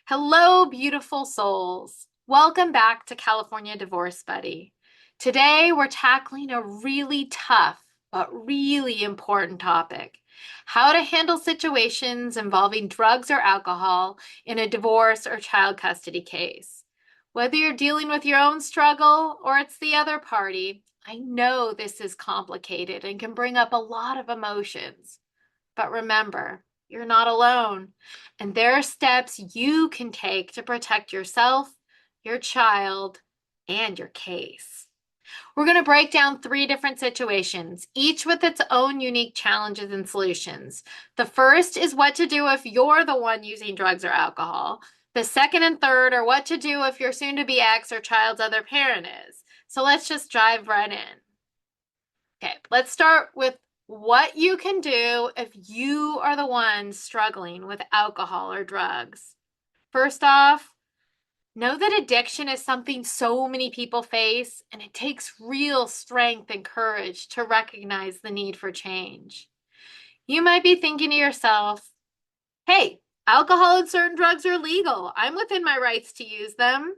Hello, beautiful souls. Welcome back to California Divorce Buddy. Today, we're tackling a really tough but really important topic: how to handle situations involving drugs or alcohol in a divorce or child custody case. Whether you're dealing with your own struggle or it's the other party, I know this is complicated and can bring up a lot of emotions. But remember, you're not alone. And there are steps you can take to protect yourself, your child, and your case. We're going to break down 3 different situations, each with its own unique challenges and solutions. The first is what to do if you're the one using drugs or alcohol. The second and third are what to do if your soon to be ex or child's other parent is. So let's just dive right in. Okay, let's start with what you can do if you are the one struggling with alcohol or drugs. First off, know that addiction is something so many people face, and it takes real strength and courage to recognize the need for change. You might be thinking to yourself, hey, alcohol and certain drugs are legal. I'm within my rights to use them.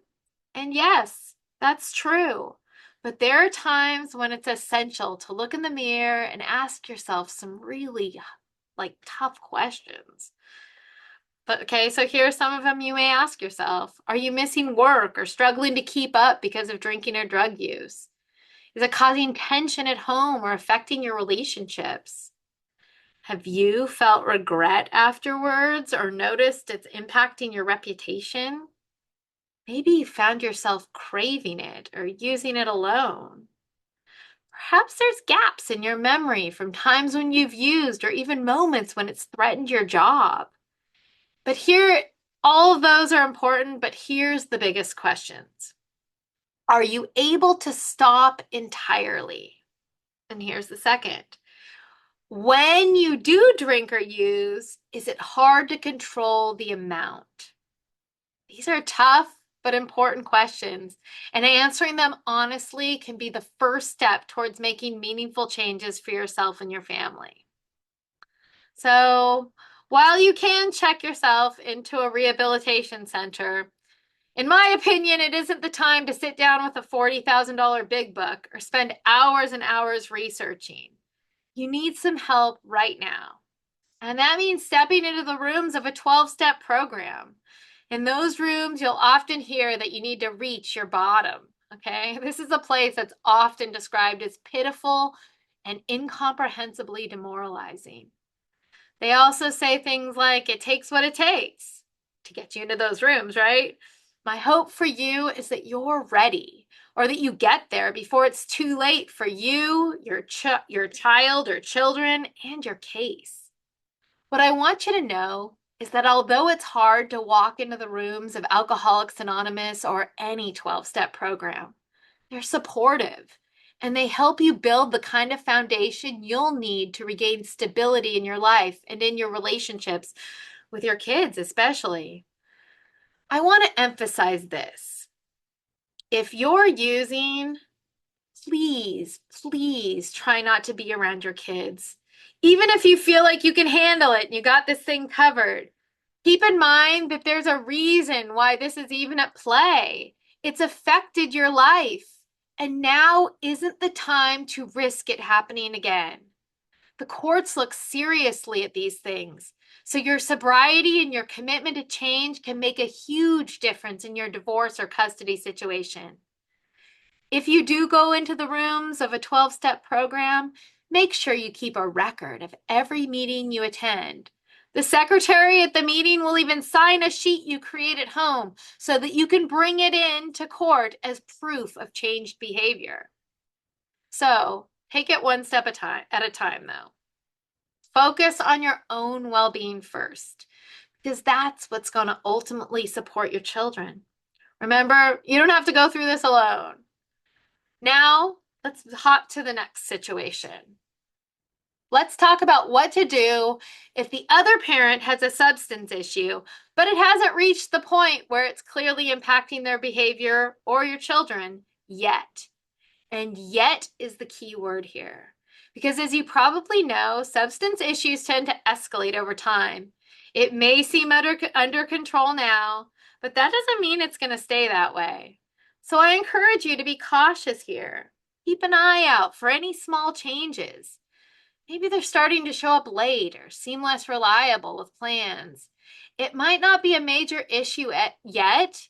And yes, that's true. But there are times when it's essential to look in the mirror and ask yourself some really tough questions. But okay, so here are some of them you may ask yourself. Are you missing work or struggling to keep up because of drinking or drug use? Is it causing tension at home or affecting your relationships? Have you felt regret afterwards or noticed it's impacting your reputation? Maybe you found yourself craving it or using it alone. Perhaps there's gaps in your memory from times when you've used or even moments when it's threatened your job. But here, all of those are important, but here's the biggest questions. Are you able to stop entirely? And here's the second. When you do drink or use, is it hard to control the amount? These are tough but important questions, and answering them honestly can be the first step towards making meaningful changes for yourself and your family. So, while you can check yourself into a rehabilitation center, in my opinion, it isn't the time to sit down with a $40,000 big book or spend hours and hours researching. You need some help right now. And that means stepping into the rooms of a 12-step program. In those rooms, you'll often hear that you need to reach your bottom. Okay, this is a place that's often described as pitiful and incomprehensibly demoralizing. They also say things like, it takes what it takes to get you into those rooms, right? My hope for you is that you're ready, or that you get there before it's too late for you, your child or children, and your case. What I want you to know is that although it's hard to walk into the rooms of Alcoholics Anonymous or any 12-step program, they're supportive and they help you build the kind of foundation you'll need to regain stability in your life and in your relationships with your kids, especially. I want to emphasize this. If you're using, please try not to be around your kids. Even if you feel like you can handle it and you got this thing covered, keep in mind that there's a reason why this is even at play. It's affected your life, and now isn't the time to risk it happening again. The courts look seriously at these things, so your sobriety and your commitment to change can make a huge difference in your divorce or custody situation. If you do go into the rooms of a 12-step program, make sure you keep a record of every meeting you attend. The secretary at the meeting will even sign a sheet you create at home so that you can bring it in to court as proof of changed behavior. So, take it one step at a time, though. Focus on your own well-being first, because that's what's going to ultimately support your children. Remember, you don't have to go through this alone. Now, let's hop to the next situation. Let's talk about what to do if the other parent has a substance issue, but it hasn't reached the point where it's clearly impacting their behavior or your children yet. And yet is the key word here. Because as you probably know, substance issues tend to escalate over time. It may seem under control now, but that doesn't mean it's going to stay that way. So I encourage you to be cautious here. Keep an eye out for any small changes. Maybe they're starting to show up late or seem less reliable with plans. It might not be a major issue yet,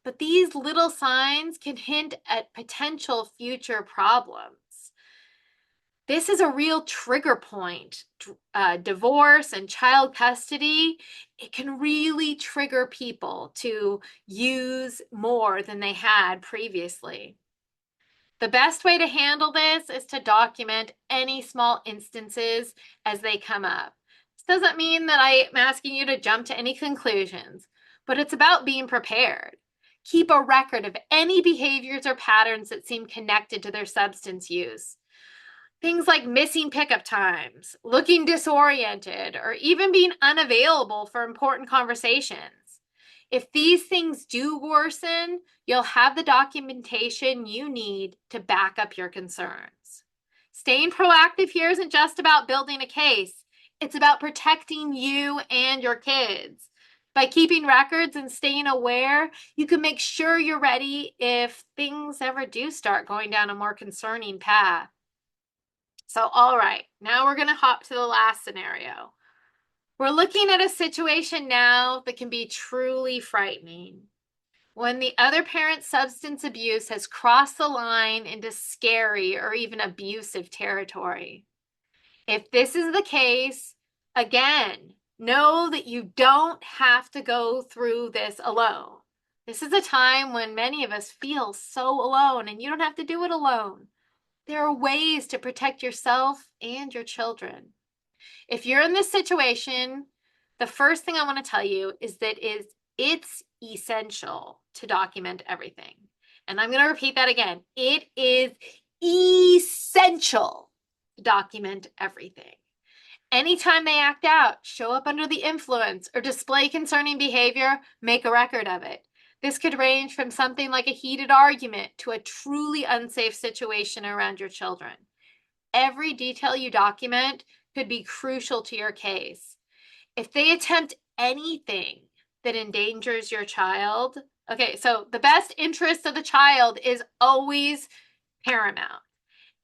but these little signs can hint at potential future problems. This is a real trigger point. Divorce and child custody, it can really trigger people to use more than they had previously. The best way to handle this is to document any small instances as they come up. This doesn't mean that I am asking you to jump to any conclusions, but it's about being prepared. Keep a record of any behaviors or patterns that seem connected to their substance use. Things like missing pickup times, looking disoriented, or even being unavailable for important conversations. If these things do worsen, you'll have the documentation you need to back up your concerns. Staying proactive here isn't just about building a case. It's about protecting you and your kids. By keeping records and staying aware, you can make sure you're ready if things ever do start going down a more concerning path. So, all right, now we're going to hop to the last scenario. We're looking at a situation now that can be truly frightening. When the other parent's substance abuse has crossed the line into scary or even abusive territory. If this is the case, again, know that you don't have to go through this alone. This is a time when many of us feel so alone, and you don't have to do it alone. There are ways to protect yourself and your children. If you're in this situation, the first thing I want to tell you is that it's essential to document everything. And I'm going to repeat that again. It is essential to document everything. Anytime they act out, show up under the influence, or display concerning behavior, make a record of it. This could range from something like a heated argument to a truly unsafe situation around your children. Every detail you document could be crucial to your case. If they attempt anything that endangers your child, okay, so the best interest of the child is always paramount.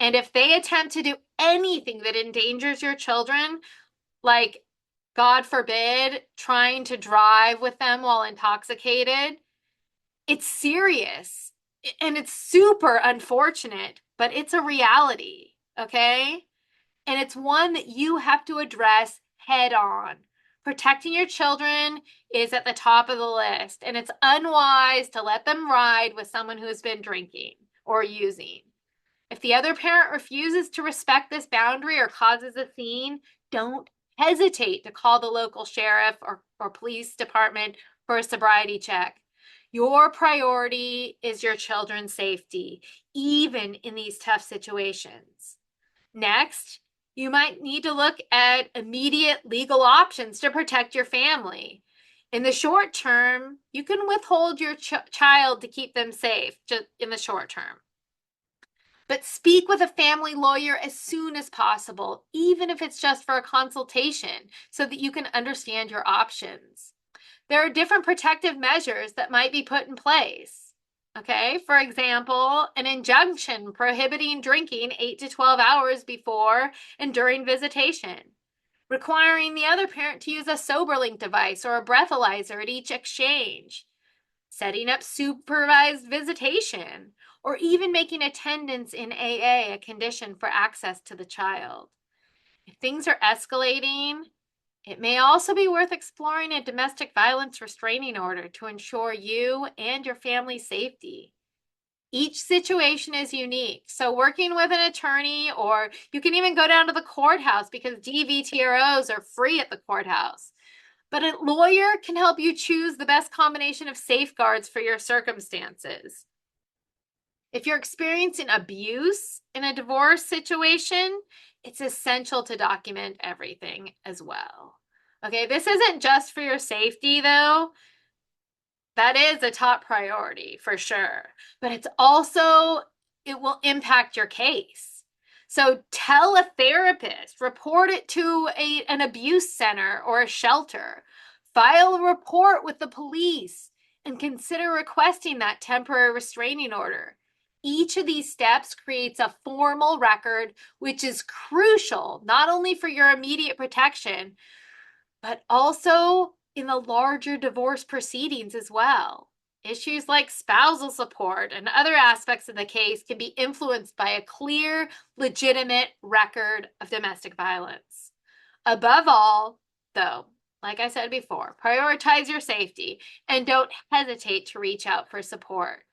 And if they attempt to do anything that endangers your children, like, God forbid, trying to drive with them while intoxicated, it's serious and it's super unfortunate, but it's a reality, okay? And it's one that you have to address head on. Protecting your children is at the top of the list, and it's unwise to let them ride with someone who's been drinking or using. If the other parent refuses to respect this boundary or causes a scene, don't hesitate to call the local sheriff or police department for a sobriety check. Your priority is your children's safety, even in these tough situations. Next, you might need to look at immediate legal options to protect your family. In the short term, you can withhold your child to keep them safe, just in the short term. But speak with a family lawyer as soon as possible, even if it's just for a consultation, so that you can understand your options. There are different protective measures that might be put in place. Okay, for example, an injunction prohibiting drinking 8 to 12 hours before and during visitation, requiring the other parent to use a SoberLink device or a breathalyzer at each exchange, setting up supervised visitation, or even making attendance in AA a condition for access to the child. If things are escalating, it may also be worth exploring a domestic violence restraining order to ensure you and your family's safety. Each situation is unique, so working with an attorney, or you can even go down to the courthouse because DVTROs are free at the courthouse. But a lawyer can help you choose the best combination of safeguards for your circumstances. If you're experiencing abuse in a divorce situation, it's essential to document everything as well. Okay, this isn't just for your safety, though. That is a top priority for sure. But it's also, it will impact your case. So tell a therapist, report it to an abuse center or a shelter. File a report with the police and consider requesting that temporary restraining order. Each of these steps creates a formal record, which is crucial not only for your immediate protection, but also in the larger divorce proceedings as well. Issues like spousal support and other aspects of the case can be influenced by a clear, legitimate record of domestic violence. Above all, though, like I said before, prioritize your safety and don't hesitate to reach out for support.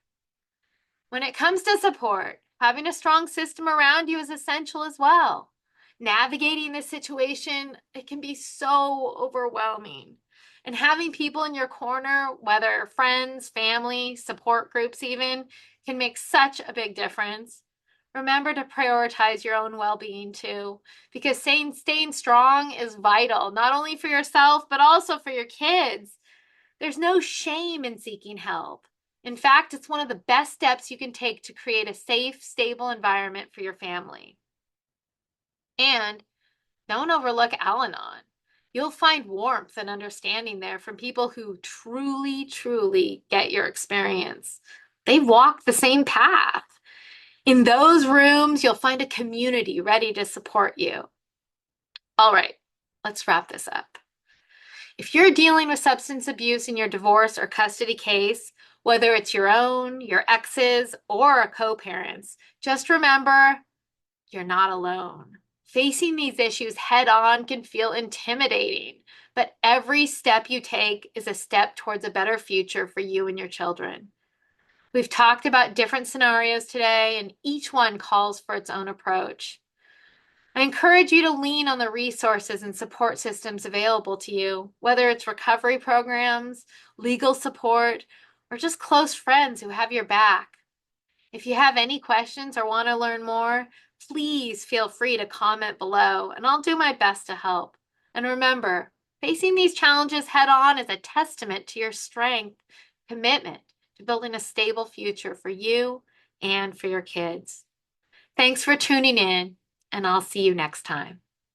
When it comes to support, having a strong system around you is essential as well. Navigating this situation, it can be so overwhelming. And having people in your corner, whether friends, family, support groups even, can make such a big difference. Remember to prioritize your own well-being too, because staying strong is vital, not only for yourself, but also for your kids. There's no shame in seeking help. In fact, it's one of the best steps you can take to create a safe, stable environment for your family. And don't overlook Al-Anon. You'll find warmth and understanding there from people who truly, truly get your experience. They've walked the same path. In those rooms, you'll find a community ready to support you. All right, let's wrap this up. If you're dealing with substance abuse in your divorce or custody case, whether it's your own, your ex's, or a co-parent's, just remember you're not alone. Facing these issues head on can feel intimidating, but every step you take is a step towards a better future for you and your children. We've talked about different scenarios today, and each one calls for its own approach. I encourage you to lean on the resources and support systems available to you, whether it's recovery programs, legal support, or just close friends who have your back. If you have any questions or want to learn more, please feel free to comment below, and I'll do my best to help. And remember, facing these challenges head on is a testament to your strength, commitment to building a stable future for you and for your kids. Thanks for tuning in, and I'll see you next time.